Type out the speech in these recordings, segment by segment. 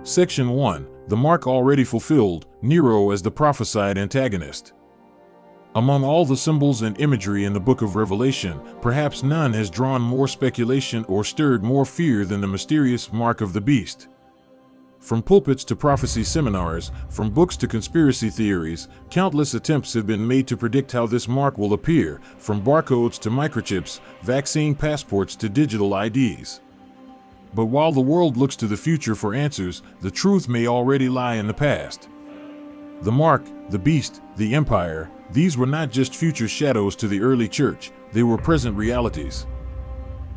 Section 1. The mark already fulfilled, Nero as the prophesied antagonist. Among all the symbols and imagery in the book of Revelation, perhaps none has drawn more speculation or stirred more fear than the mysterious mark of the beast. From pulpits to prophecy seminars, from books to conspiracy theories, countless attempts have been made to predict how this mark will appear, from barcodes to microchips, vaccine passports to digital IDs. But while the world looks to the future for answers, the truth may already lie in the past. The mark, the beast, the empire, these were not just future shadows to the early church, they were present realities.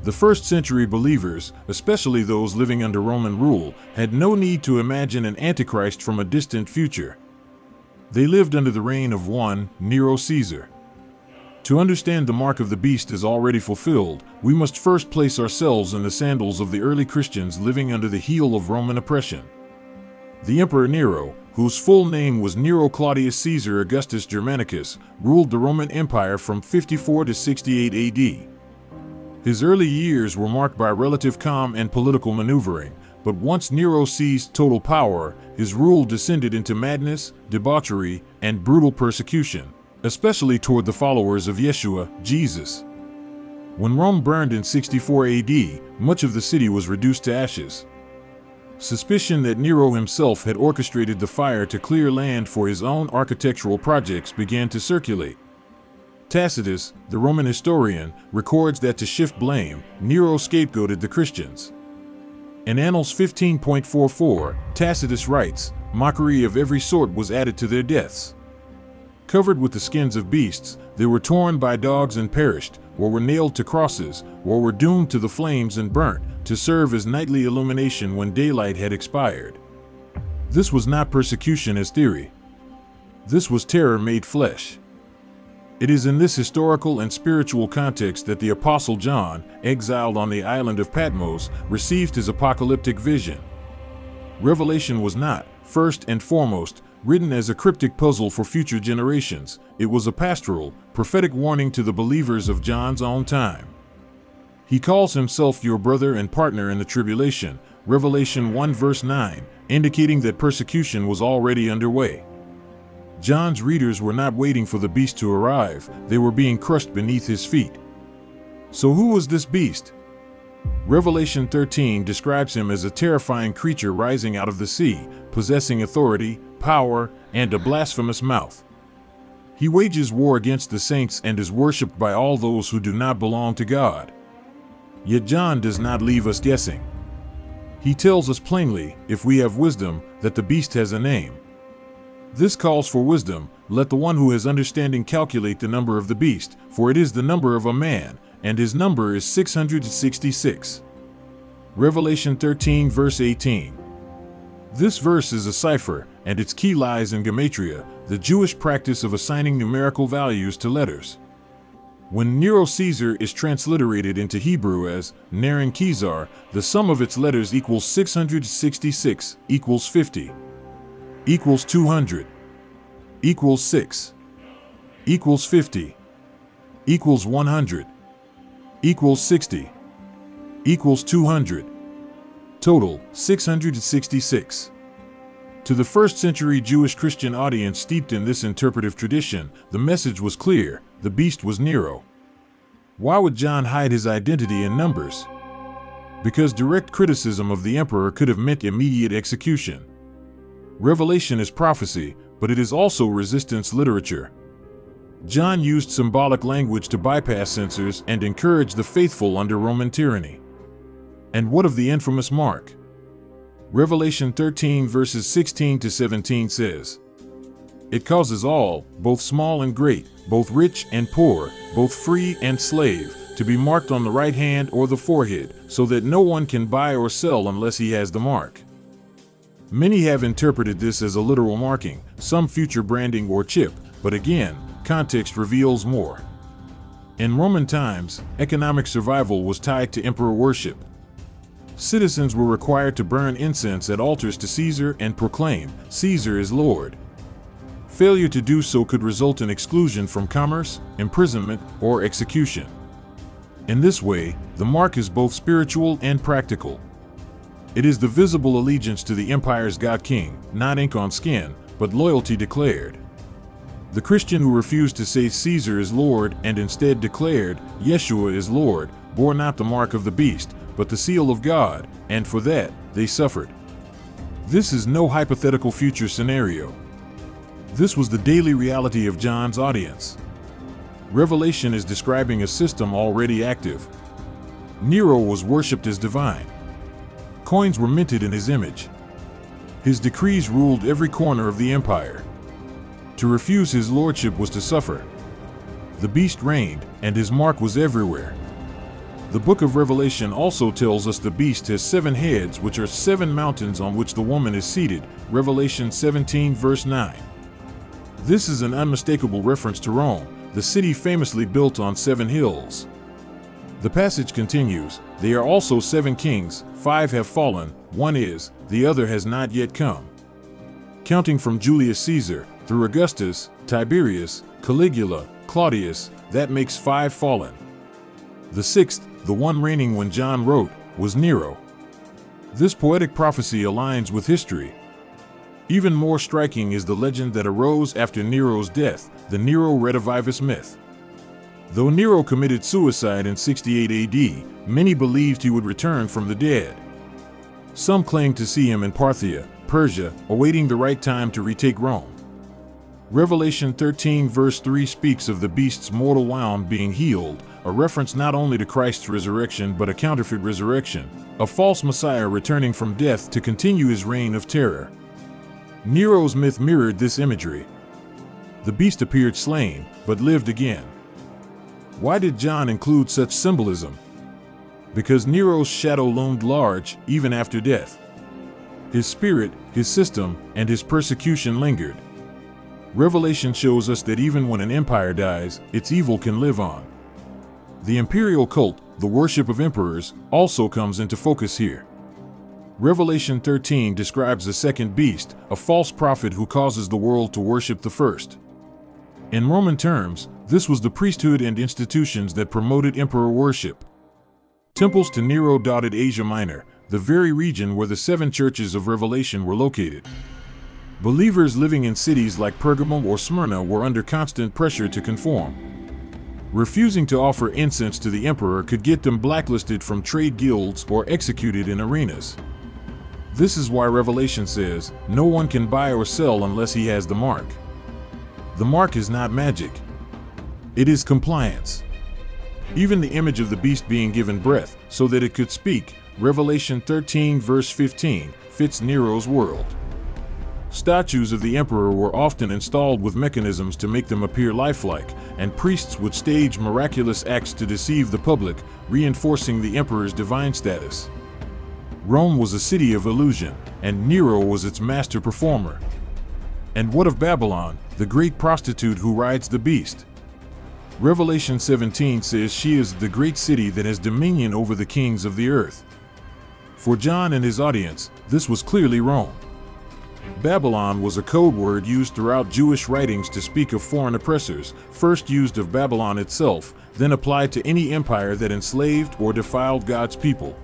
The first-century believers, especially those living under Roman rule, had no need to imagine an antichrist from a distant future. They lived under the reign of one, Nero Caesar. To understand the mark of the beast is already fulfilled, we must first place ourselves in the sandals of the early Christians living under the heel of Roman oppression. The Emperor Nero, whose full name was Nero Claudius Caesar Augustus Germanicus, ruled the Roman Empire from 54 to 68 AD. His early years were marked by relative calm and political maneuvering, but once Nero seized total power, his rule descended into madness, debauchery, and brutal persecution, especially toward the followers of Yeshua, Jesus. When Rome burned in 64 AD, much of the city was reduced to ashes. Suspicion that Nero himself had orchestrated the fire to clear land for his own architectural projects began to circulate. Tacitus, the Roman historian, records that to shift blame, Nero scapegoated the Christians. In Annals 15.44, Tacitus writes, "Mockery of every sort was added to their deaths. Covered with the skins of beasts, they were torn by dogs and perished, or were nailed to crosses, or were doomed to the flames and burnt, to serve as nightly illumination when daylight had expired." This was not persecution as theory. This was terror made flesh. It is in this historical and spiritual context that the Apostle John, exiled on the island of Patmos, received his apocalyptic vision. Revelation was not, first and foremost, written as a cryptic puzzle for future generations. It was a pastoral, prophetic warning to the believers of John's own time. He calls himself your brother and partner in the tribulation, Revelation 1 verse 9, indicating that persecution was already underway. John's readers were not waiting for the beast to arrive, they were being crushed beneath his feet. So who was this beast? Revelation 13 describes him as a terrifying creature rising out of the sea, possessing authority, power, and a blasphemous mouth. He wages war against the saints and is worshipped by all those who do not belong to God. Yet John does not leave us guessing. He tells us plainly, if we have wisdom, that the beast has a name. This calls for wisdom. Let the one who has understanding calculate the number of the beast, for it is the number of a man, and his number is 666. Revelation 13 verse 18. This verse is a cipher, and its key lies in gematria, the Jewish practice of assigning numerical values to letters. When Nero Caesar is transliterated into Hebrew as Neren Caesar, the sum of its letters equals 666, equals 50. Equals 200, equals 6, equals 50, equals 100, equals 60, equals 200. Total, 666. To the first-century Jewish Christian audience steeped in this interpretive tradition, the message was clear: the beast was Nero. Why would John hide his identity in numbers? Because direct criticism of the emperor could have meant immediate execution. Revelation is prophecy, but it is also resistance literature. John used symbolic language to bypass censors and encourage the faithful under Roman tyranny. And what of the infamous mark? Revelation 13 verses 16 to 17 says, "It causes all, both small and great, both rich and poor, both free and slave, to be marked on the right hand or the forehead, so that no one can buy or sell unless he has the mark." Many have interpreted this as a literal marking, some future branding or chip, but again, context reveals more. In Roman times, economic survival was tied to emperor worship. Citizens were required to burn incense at altars to Caesar and proclaim, "Caesar is Lord." Failure to do so could result in exclusion from commerce, imprisonment, or execution. In this way, the mark is both spiritual and practical. It is the visible allegiance to the empire's God-King, not ink on skin, but loyalty declared. The Christian who refused to say Caesar is Lord and instead declared Yeshua is Lord bore not the mark of the beast, but the seal of God, and for that they suffered. This is no hypothetical future scenario. This was the daily reality of John's audience. Revelation is describing a system already active. Nero was worshipped as divine. Coins were minted in his image. His decrees ruled every corner of the empire. To refuse his lordship was to suffer. The beast reigned, and his mark was everywhere. The book of Revelation also tells us the beast has 7 heads, which are 7 mountains on which the woman is seated, Revelation 17 verse 9. This is an unmistakable reference to Rome, the city famously built on 7 hills. The passage continues, "They are also 7 kings, 5 have fallen, 1 is, the other has not yet come." Counting from Julius Caesar, through Augustus, Tiberius, Caligula, Claudius, that makes 5 fallen. The 6th, the one reigning when John wrote, was Nero. This poetic prophecy aligns with history. Even more striking is the legend that arose after Nero's death, the Nero redivivus myth. Though Nero committed suicide in 68 AD, many believed he would return from the dead. Some claimed to see him in Parthia, Persia, awaiting the right time to retake Rome. Revelation 13 verse 3 speaks of the beast's mortal wound being healed, a reference not only to Christ's resurrection but a counterfeit resurrection, a false Messiah returning from death to continue his reign of terror. Nero's myth mirrored this imagery. The beast appeared slain, but lived again. Why did John include such symbolism? Because Nero's shadow loomed large, even after death. His spirit, his system, and his persecution lingered. Revelation shows us that even when an empire dies, its evil can live on. The imperial cult, the worship of emperors, also comes into focus here. Revelation 13 describes the second beast, a false prophet who causes the world to worship the first. In Roman terms, this was the priesthood and institutions that promoted emperor worship. Temples to Nero dotted Asia Minor, the very region where the 7 churches of Revelation were located. Believers living in cities like Pergamum or Smyrna were under constant pressure to conform. Refusing to offer incense to the emperor could get them blacklisted from trade guilds or executed in arenas. This is why Revelation says, no one can buy or sell unless he has the mark. The mark is not magic. It is compliance. Even the image of the beast being given breath, so that it could speak, Revelation 13 verse 15, fits Nero's world. Statues of the emperor were often installed with mechanisms to make them appear lifelike, and priests would stage miraculous acts to deceive the public, reinforcing the emperor's divine status. Rome was a city of illusion, and Nero was its master performer. And what of Babylon, the great prostitute who rides the beast? Revelation 17 says she is the great city that has dominion over the kings of the earth. For John and his audience, this was clearly Rome. Babylon was a code word used throughout Jewish writings to speak of foreign oppressors, first used of Babylon itself, then applied to any empire that enslaved or defiled God's people.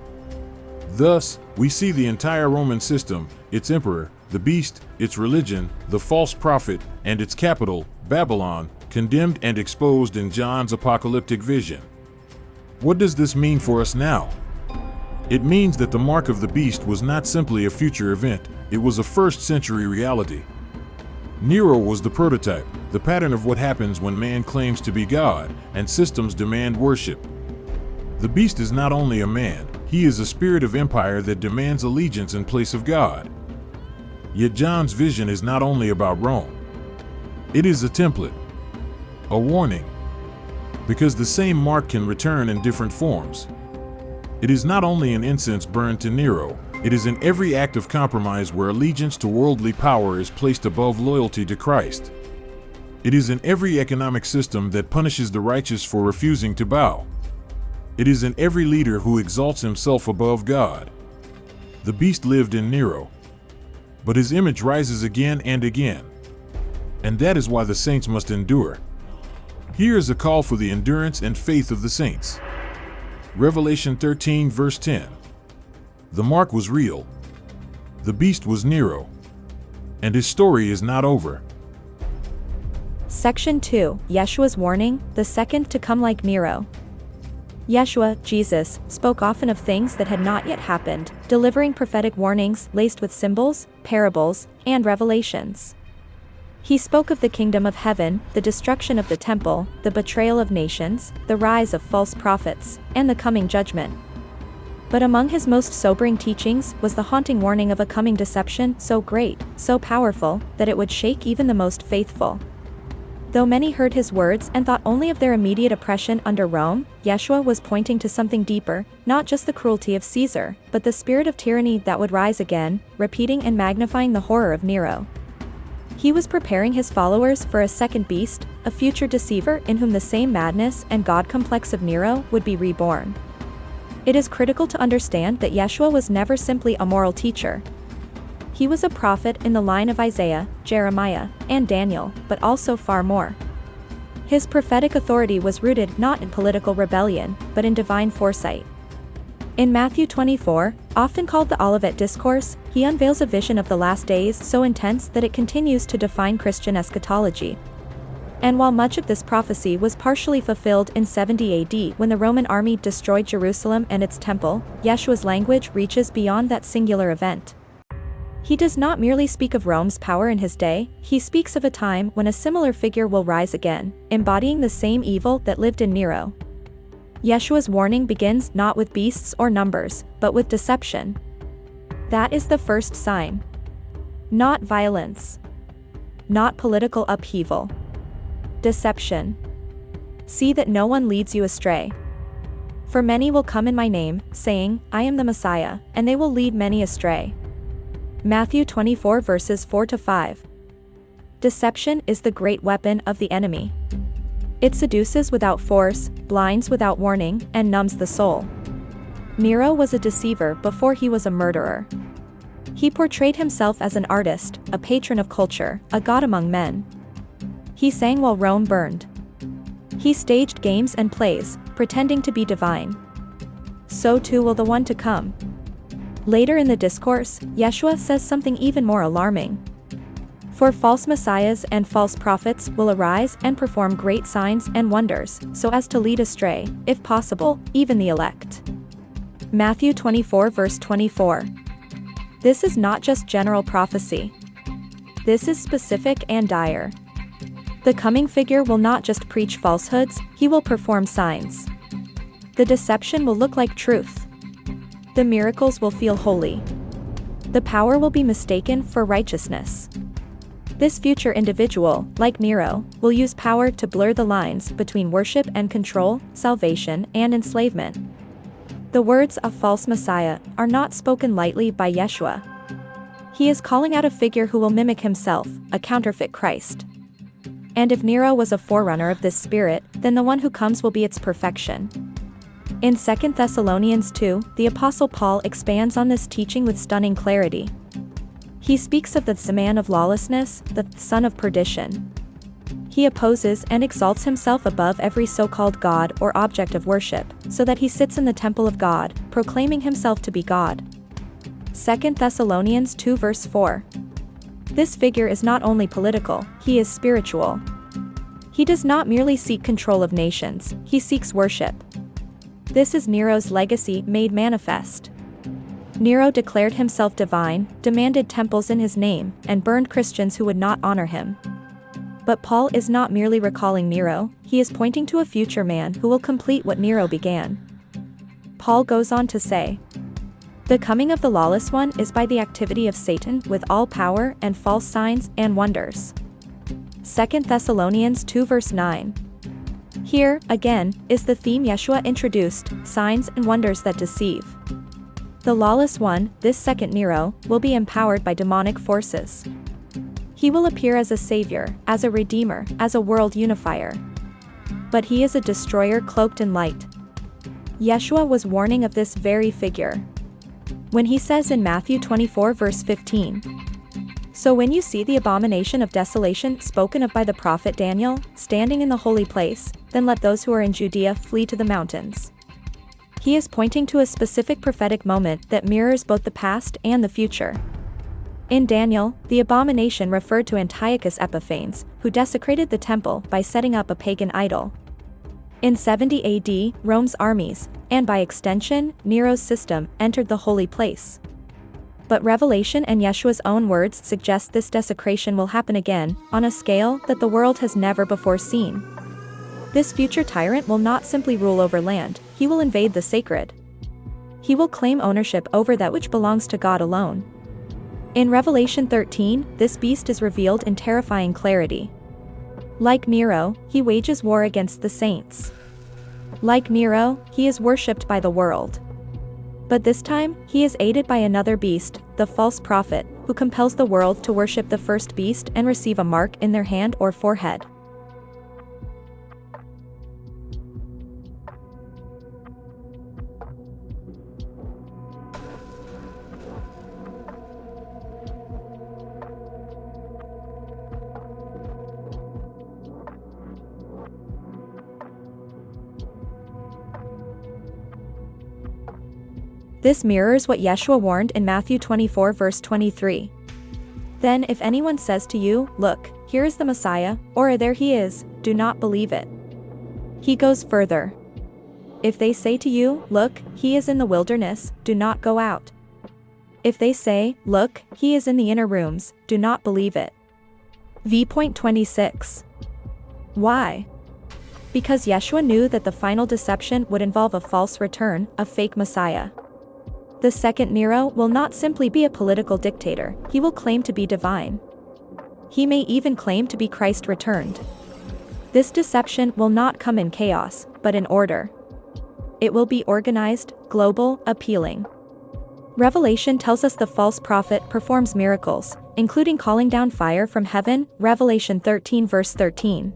Thus, we see the entire Roman system, its emperor, the beast, its religion, the false prophet, and its capital, Babylon, condemned and exposed in John's apocalyptic vision. What does this mean for us now? It means that the mark of the beast was not simply a future event, it was a first-century reality. Nero was the prototype, the pattern of what happens when man claims to be God, and systems demand worship. The beast is not only a man, he is a spirit of empire that demands allegiance in place of God. Yet John's vision is not only about Rome. It is a template, a warning, because the same mark can return in different forms. It is not only in incense burned to Nero, it is in every act of compromise where allegiance to worldly power is placed above loyalty to Christ. It is in every economic system that punishes the righteous for refusing to bow. It is in every leader who exalts himself above God. The beast lived in Nero, but his image rises again and again. And that is why the saints must endure. Here is a call for the endurance and faith of the saints. Revelation 13 verse 10. The mark was real. The beast was Nero. And his story is not over. Section 2. Yeshua's warning, the second to come like Nero. Yeshua, Jesus, spoke often of things that had not yet happened, delivering prophetic warnings laced with symbols, parables, and revelations. He spoke of the kingdom of heaven, the destruction of the temple, the betrayal of nations, the rise of false prophets, and the coming judgment. But among his most sobering teachings was the haunting warning of a coming deception so great, so powerful, that it would shake even the most faithful. Though many heard his words and thought only of their immediate oppression under Rome, Yeshua was pointing to something deeper, not just the cruelty of Caesar, but the spirit of tyranny that would rise again, repeating and magnifying the horror of Nero. He was preparing his followers for a second beast, a future deceiver in whom the same madness and God complex of Nero would be reborn. It is critical to understand that Yeshua was never simply a moral teacher. He was a prophet in the line of Isaiah, Jeremiah, and Daniel, but also far more. His prophetic authority was rooted not in political rebellion, but in divine foresight. In Matthew 24, often called the Olivet Discourse, he unveils a vision of the last days so intense that it continues to define Christian eschatology. And while much of this prophecy was partially fulfilled in 70 AD when the Roman army destroyed Jerusalem and its temple, Yeshua's language reaches beyond that singular event. He does not merely speak of Rome's power in his day, he speaks of a time when a similar figure will rise again, embodying the same evil that lived in Nero. Yeshua's warning begins not with beasts or numbers, but with deception. That is the first sign. Not violence. Not political upheaval. Deception. See that no one leads you astray. For many will come in my name, saying, I am the Messiah, and they will lead many astray. Matthew 24 verses 4-5. Deception is the great weapon of the enemy. It seduces without force, blinds without warning, and numbs the soul. Nero was a deceiver before he was a murderer. He portrayed himself as an artist, a patron of culture, a god among men. He sang while Rome burned. He staged games and plays, pretending to be divine. So too will the one to come. Later in the discourse, Yeshua says something even more alarming. For false messiahs and false prophets will arise and perform great signs and wonders, so as to lead astray, if possible, even the elect. Matthew 24 verse 24. This is not just general prophecy. This is specific and dire. The coming figure will not just preach falsehoods, he will perform signs. The deception will look like truth. The miracles will feel holy. The power will be mistaken for righteousness. This future individual, like Nero, will use power to blur the lines between worship and control, salvation and enslavement. The words of false Messiah are not spoken lightly by Yeshua. He is calling out a figure who will mimic himself, a counterfeit Christ. And if Nero was a forerunner of this spirit, then the one who comes will be its perfection. In 2 Thessalonians 2, the Apostle Paul expands on this teaching with stunning clarity. He speaks of the man of lawlessness, the son of perdition. He opposes and exalts himself above every so-called God or object of worship, so that he sits in the temple of God, proclaiming himself to be God. 2 Thessalonians 2 verse 4. This figure is not only political, he is spiritual. He does not merely seek control of nations, he seeks worship. This is Nero's legacy made manifest. Nero declared himself divine, demanded temples in his name, and burned Christians who would not honor him. But Paul is not merely recalling Nero, he is pointing to a future man who will complete what Nero began. Paul goes on to say, the coming of the lawless one is by the activity of Satan with all power and false signs and wonders. 2 Thessalonians 2 verse 9. Here, again, is the theme Yeshua introduced, signs and wonders that deceive. The lawless one, this second Nero, will be empowered by demonic forces. He will appear as a savior, as a redeemer, as a world unifier. But he is a destroyer cloaked in light. Yeshua was warning of this very figure. When he says in Matthew 24 verse 15, so when you see the abomination of desolation spoken of by the prophet Daniel, standing in the holy place, then let those who are in Judea flee to the mountains. He is pointing to a specific prophetic moment that mirrors both the past and the future. In Daniel, the abomination referred to Antiochus Epiphanes, who desecrated the temple by setting up a pagan idol. In 70 AD, Rome's armies, and by extension, Nero's system, entered the holy place. But Revelation and Yeshua's own words suggest this desecration will happen again, on a scale that the world has never before seen. This future tyrant will not simply rule over land, he will invade the sacred. He will claim ownership over that which belongs to God alone. In Revelation 13, this beast is revealed in terrifying clarity. Like Nero, he wages war against the saints. Like Nero, he is worshipped by the world. But this time, he is aided by another beast, the false prophet, who compels the world to worship the first beast and receive a mark in their hand or forehead. This mirrors what Yeshua warned in Matthew 24 verse 23. Then if anyone says to you, "Look, here is the Messiah," or "There he is," do not believe it. He goes further. If they say to you, "Look, he is in the wilderness," do not go out. If they say, "Look, he is in the inner rooms," do not believe it. V.26. Why? Because Yeshua knew that the final deception would involve a false return, a fake Messiah. The second Nero will not simply be a political dictator, he will claim to be divine. He may even claim to be Christ returned. This deception will not come in chaos, but in order. It will be organized, global, appealing. Revelation tells us the false prophet performs miracles, including calling down fire from heaven, Revelation 13 verse 13.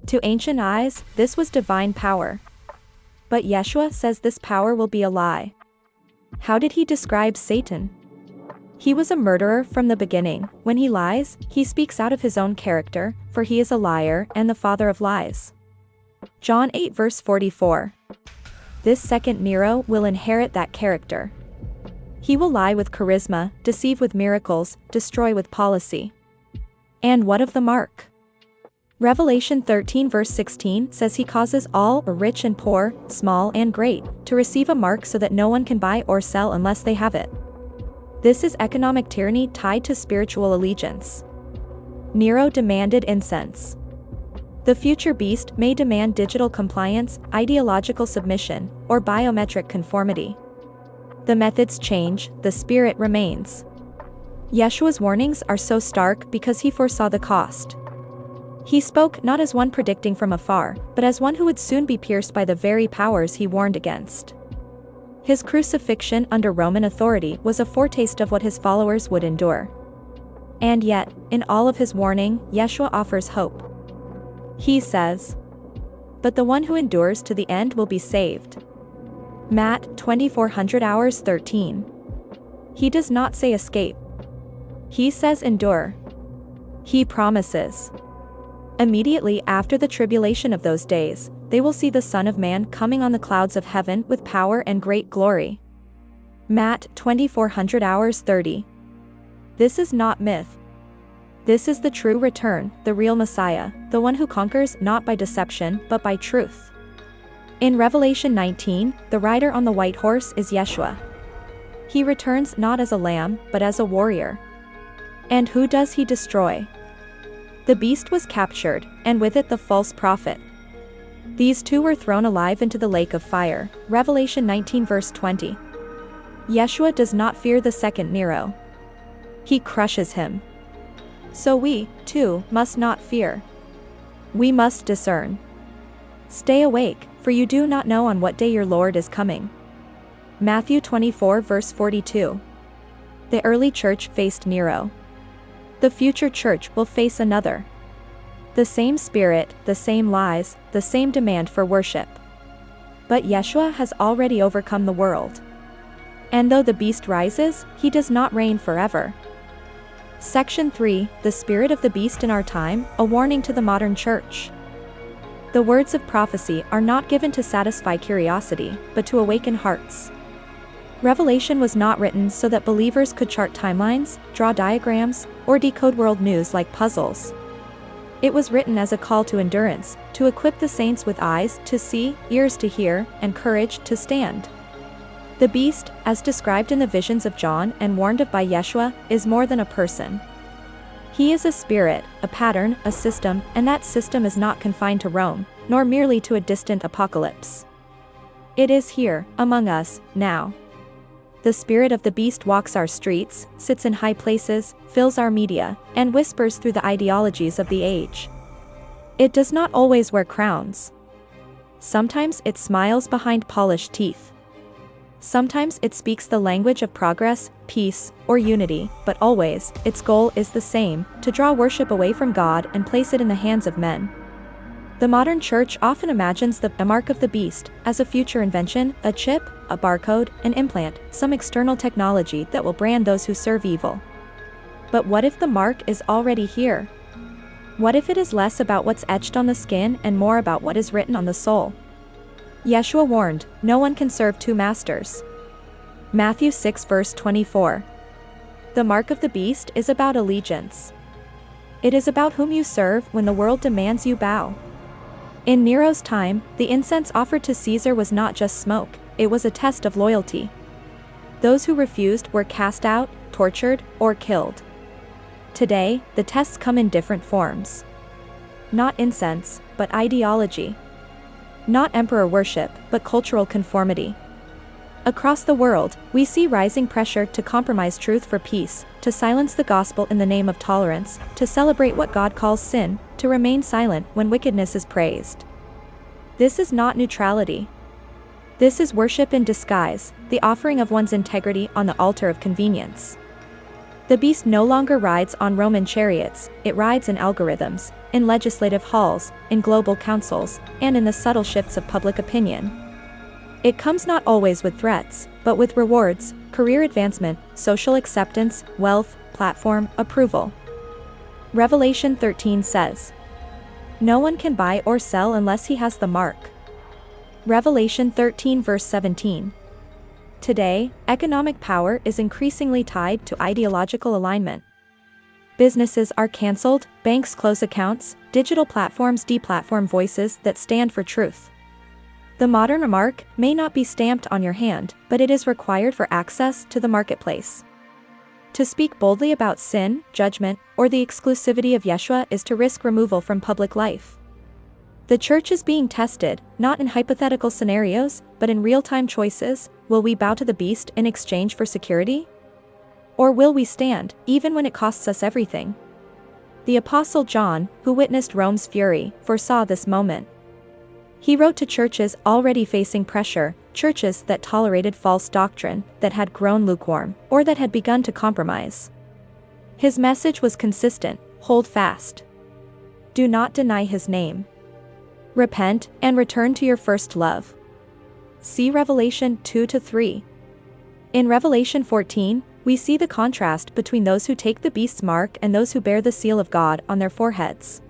To ancient eyes, this was divine power. But Yeshua says this power will be a lie. How did he describe Satan? He was a murderer from the beginning. When he lies, he speaks out of his own character, for he is a liar and the father of lies. John 8 verse 44. This second Nero will inherit that character. He will lie with charisma, deceive with miracles, destroy with policy. And what of the mark? Revelation 13 verse 16 says he causes all, rich and poor, small and great, to receive a mark so that no one can buy or sell unless they have it. This is economic tyranny tied to spiritual allegiance. Nero demanded incense. The future beast may demand digital compliance, ideological submission, or biometric conformity. The methods change, the spirit remains. Yeshua's warnings are so stark because he foresaw the cost. He spoke not as one predicting from afar, but as one who would soon be pierced by the very powers he warned against. His crucifixion under Roman authority was a foretaste of what his followers would endure. And yet, in all of his warning, Yeshua offers hope. He says, "But the one who endures to the end will be saved." Matt 2400 hours 13. He does not say escape. He says endure. He promises. Immediately after the tribulation of those days, they will see the Son of Man coming on the clouds of heaven with power and great glory. Matt 2400 hours 30. This is not myth. This is the true return, the real Messiah, the one who conquers not by deception but by truth. In Revelation 19, the rider on the white horse is Yeshua. He returns not as a lamb, but as a warrior. And who does he destroy? The beast was captured, and with it the false prophet. These two were thrown alive into the lake of fire, Revelation 19 verse 20. Yeshua does not fear the second Nero. He crushes him. So we, too, must not fear. We must discern. Stay awake, for you do not know on what day your Lord is coming. Matthew 24 verse 42. The early church faced Nero. The future church will face another. The same spirit, the same lies, the same demand for worship. But Yeshua has already overcome the world. And though the beast rises, he does not reign forever. Section 3, The Spirit of the Beast in Our Time, a warning to the modern church. The words of prophecy are not given to satisfy curiosity, but to awaken hearts. Revelation was not written so that believers could chart timelines, draw diagrams, or decode world news like puzzles. It was written as a call to endurance, to equip the saints with eyes to see, ears to hear, and courage to stand. The beast, as described in the visions of John and warned of by Yeshua, is more than a person. He is a spirit, a pattern, a system, and that system is not confined to Rome, nor merely to a distant apocalypse. It is here, among us, now. The spirit of the beast walks our streets, sits in high places, fills our media, and whispers through the ideologies of the age. It does not always wear crowns. Sometimes it smiles behind polished teeth. Sometimes it speaks the language of progress, peace, or unity, but always, its goal is the same, to draw worship away from God and place it in the hands of men. The modern church often imagines the mark of the beast as a future invention, a chip, a barcode, an implant, some external technology that will brand those who serve evil. But what if the mark is already here? What if it is less about what's etched on the skin and more about what is written on the soul? Yeshua warned, no one can serve two masters. Matthew 6 verse 24. The mark of the beast is about allegiance. It is about whom you serve when the world demands you bow. In Nero's time, the incense offered to Caesar was not just smoke, it was a test of loyalty. Those who refused were cast out, tortured, or killed. Today, the tests come in different forms. Not incense, but ideology. Not emperor worship, but cultural conformity. Across the world, we see rising pressure to compromise truth for peace, to silence the gospel in the name of tolerance, to celebrate what God calls sin, to remain silent when wickedness is praised. This is not neutrality. This is worship in disguise, the offering of one's integrity on the altar of convenience. The beast no longer rides on Roman chariots, it rides in algorithms, in legislative halls, in global councils, and in the subtle shifts of public opinion. It comes not always with threats, but with rewards, career advancement, social acceptance, wealth, platform, approval. Revelation 13 says, "No one can buy or sell unless he has the mark." Revelation 13 verse 17. Today, economic power is increasingly tied to ideological alignment. Businesses are cancelled, banks close accounts, digital platforms deplatform voices that stand for truth. The modern mark may not be stamped on your hand, but it is required for access to the marketplace. To speak boldly about sin, judgment, or the exclusivity of Yeshua is to risk removal from public life. The church is being tested, not in hypothetical scenarios, but in real-time choices. Will we bow to the beast in exchange for security? Or will we stand, even when it costs us everything? The Apostle John, who witnessed Rome's fury, foresaw this moment. He wrote to churches already facing pressure, churches that tolerated false doctrine, that had grown lukewarm, or that had begun to compromise. His message was consistent: hold fast. Do not deny his name. Repent, and return to your first love. See Revelation 2-3. In Revelation 14, we see the contrast between those who take the beast's mark and those who bear the seal of God on their foreheads.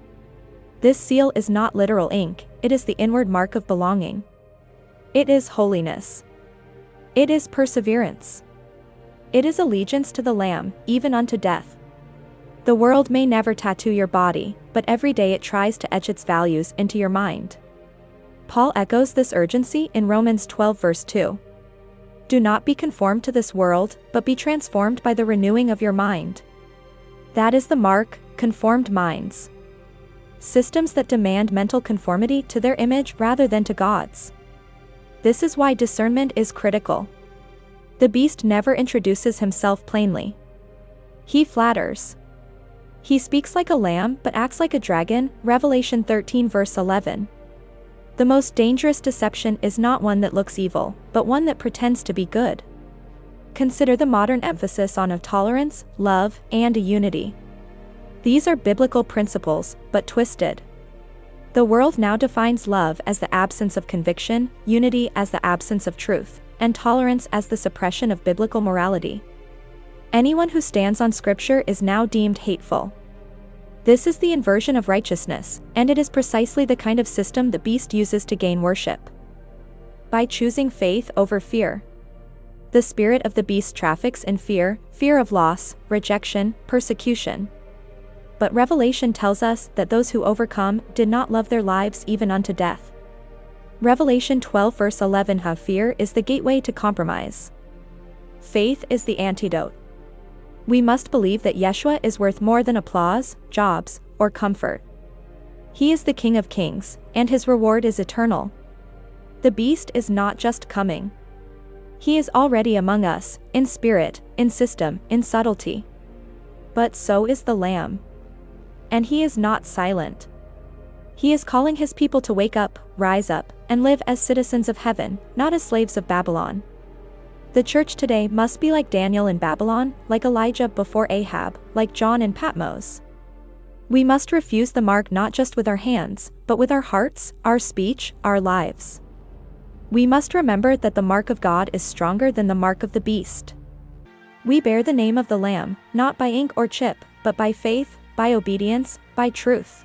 This seal is not literal ink, it is the inward mark of belonging. It is holiness. It is perseverance. It is allegiance to the Lamb, even unto death. The world may never tattoo your body, but every day it tries to etch its values into your mind. Paul echoes this urgency in Romans 12 verse 2. Do not be conformed to this world, but be transformed by the renewing of your mind. That is the mark, conformed minds. Systems that demand mental conformity to their image rather than to God's. This is why discernment is critical. The beast never introduces himself plainly. He flatters. He speaks like a lamb but acts like a dragon, Revelation 13 verse 11. The most dangerous deception is not one that looks evil, but one that pretends to be good. Consider the modern emphasis on tolerance, love, and unity. These are biblical principles, but twisted. The world now defines love as the absence of conviction, unity as the absence of truth, and tolerance as the suppression of biblical morality. Anyone who stands on Scripture is now deemed hateful. This is the inversion of righteousness, and it is precisely the kind of system the beast uses to gain worship. By choosing faith over fear. The spirit of the beast traffics in fear, fear of loss, rejection, persecution. But Revelation tells us that those who overcome did not love their lives even unto death. Revelation 12 verse 11. How fear is the gateway to compromise. Faith is the antidote. We must believe that Yeshua is worth more than applause, jobs, or comfort. He is the King of Kings, and his reward is eternal. The beast is not just coming. He is already among us, in spirit, in system, in subtlety. But so is the Lamb. And he is not silent. He is calling his people to wake up, rise up, and live as citizens of heaven, not as slaves of Babylon. The church today must be like Daniel in Babylon, like Elijah before Ahab, like John in Patmos. We must refuse the mark not just with our hands, but with our hearts, our speech, our lives. We must remember that the mark of God is stronger than the mark of the beast. We bear the name of the Lamb, not by ink or chip, but by faith, by obedience, by truth.